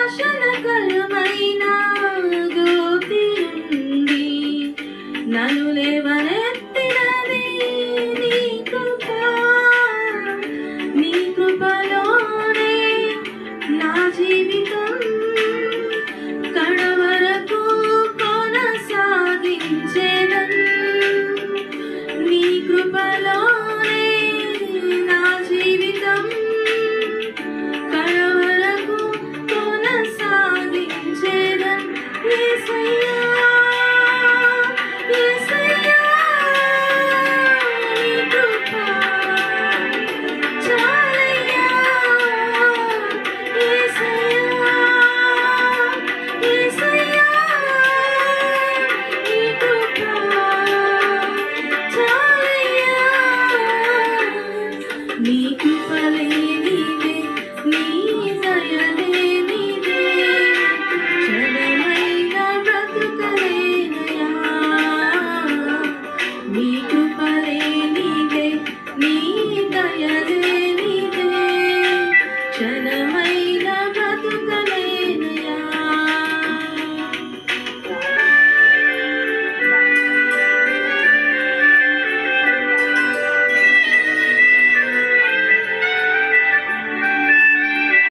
నాశనకరమైన గోతి నుండి నన్ను లేవనెత్తినది నీ కృప. నీ కృపలోనే నా జీవితం కడవరకు కొనసాగించెదన్. నీ కృపలోనే నా జీవితం కడవరకు కొనసాగించెదన్. యేసయ్యా యేసయ్యా నీ కృప చాలయ్యా. యేసయ్యా యేసయ్యా నీ కృప చాలయ్యా. నీ కృపలే